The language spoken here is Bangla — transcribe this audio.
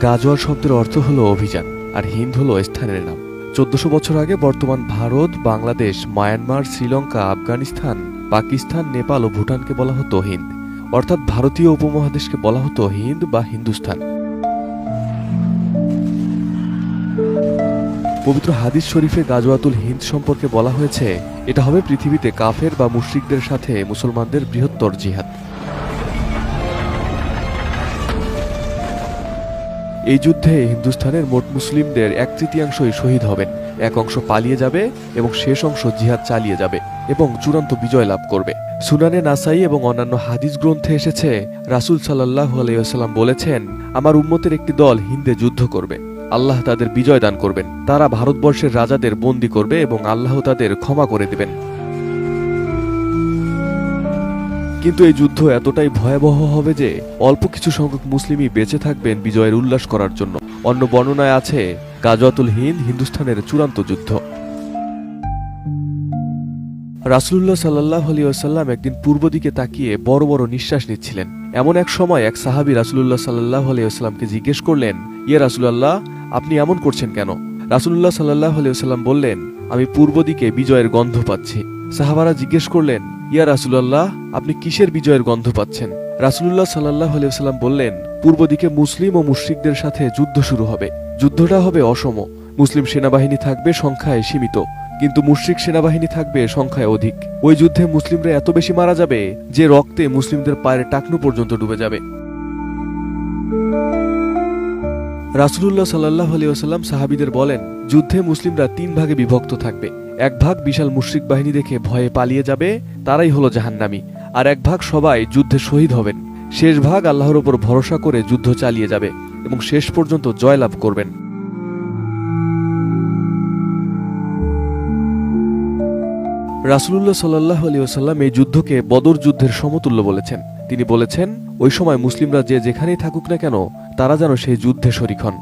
গাজওয়ার শব্দের অর্থ হলো অভিযান, আর হিন্দ হলো স্থানের নাম। 1400 বছর আগে বর্তমান ভারত, বাংলাদেশ, মায়ানমার, শ্রীলঙ্কা, আফগানিস্তান, পাকিস্তান, নেপাল ও ভুটানকে বলা হতো হিন্দ, অর্থাৎ ভারতীয় উপমহাদেশকে বলা হতো হিন্দ বা হিন্দুস্তান। পবিত্র হাদিস শরীফে গাজওয়াতুল হিন্দ সম্পর্কে বলা হয়েছে, এটা হবে পৃথিবীতে কাফের বা মুশরিকদের সাথে মুসলমানদের বৃহত্তর জিহাদ। এই যুদ্ধে হিন্দুস্তানের মোট মুসলিমদের 1/3 শহীদ হবেন, এক অংশ পালিয়ে যাবে এবং শেষ অংশ জিহাদ চালিয়ে যাবে এবং চূড়ান্ত বিজয় লাভ করবে। সুনানে নাসাই এবং অন্যান্য হাদিস গ্রন্থে এসেছে, রাসূল সাল্লাল্লাহু আলাইহি ওয়াসাল্লাম বলেছেন, আমার উম্মতের একটি দল হিন্দে যুদ্ধ করবে, আল্লাহ তাদের বিজয় দান করবেন, তারা ভারতবর্ষের রাজাদের বন্দী করবে এবং আল্লাহ তাদের ক্ষমা করে দেবেন। কিন্তু এই যুদ্ধ এতটাই ভয়াবহ হবে যে অল্প কিছু সংখ্যক মুসলিমই বেঁচে থাকবেন বিজয়ের উল্লাস করার জন্য। অন্য বর্ণনায় আছে, গাজওয়াতুল হিন্দ হিন্দুস্তানের চূড়ান্ত যুদ্ধ। রাসূলুল্লাহ সাল্লাল্লাহু আলাইহি ওয়াসাল্লাম একদিন পূর্ব দিকে তাকিয়ে বড় বড় নিঃশ্বাস নিচ্ছিলেন। এমন এক সময় এক সাহাবী রাসূলুল্লাহ সাল্লাল্লাহু আলাইহি ওয়াসাল্লামকে জিজ্ঞেস করলেন, ইয়া রাসূলুল্লাহ, আপনি এমন করছেন কেন? রাসূলুল্লাহ সাল্লাল্লাহু আলাইহি ওয়াসাল্লাম বললেন, আমি পূর্ব দিকে বিজয়ের গন্ধ পাচ্ছি। সাহাবারা জিজ্ঞেস করলেন, ইয়া রাসূলুল্লাহ, আপনি কিসের বিজয়ের গন্ধ পাচ্ছেন? রাসূলুল্লাহ সাল্লাল্লাহু আলাইহি ওয়াসাল্লাম বললেন, পূর্ব দিকে মুসলিম ও মুশরিকদের সাথে যুদ্ধ শুরু হবে। যুদ্ধটা হবে অসম। মুসলিম সেনাবাহিনী থাকবে সংখ্যায় সীমিত, কিন্তু মুশরিক সেনাবাহিনী থাকবে সংখ্যায় অধিক। ওই যুদ্ধে মুসলিমরা এত বেশি মারা যাবে যে রক্তে মুসলিমদের পায়ের টাকনু পর্যন্ত ডুবে যাবে। রাসূলুল্লাহ সাল্লাল্লাহু আলাইহি ওয়াসাল্লাম সাহাবীদের বলেন, যুদ্ধে মুসলিমরা 3 ভাগে বিভক্ত থাকবে। এক ভাগ বিশাল মুশরিক বাহিনী দেখে ভয়ে পালিয়ে যাবে, তারাই হলো জাহান্নামী। আর এক ভাগ সবাই যুদ্ধে শহীদ হবেন। শেষ ভাগ আল্লাহর উপর ভরসা করে যুদ্ধ চালিয়ে যাবে এবং শেষ পর্যন্ত জয়লাভ করবেন। রাসূলুল্লাহ সাল্লাল্লাহু আলাইহি ওয়াসাল্লাম এই যুদ্ধকে বদর যুদ্ধের সমতুল্য বলেছেন। তিনি বলেছেন, ওই সময় মুসলিমরা যে যেখানেই থাকুক না কেন, তারা যেন সেই যুদ্ধে শরীক হন।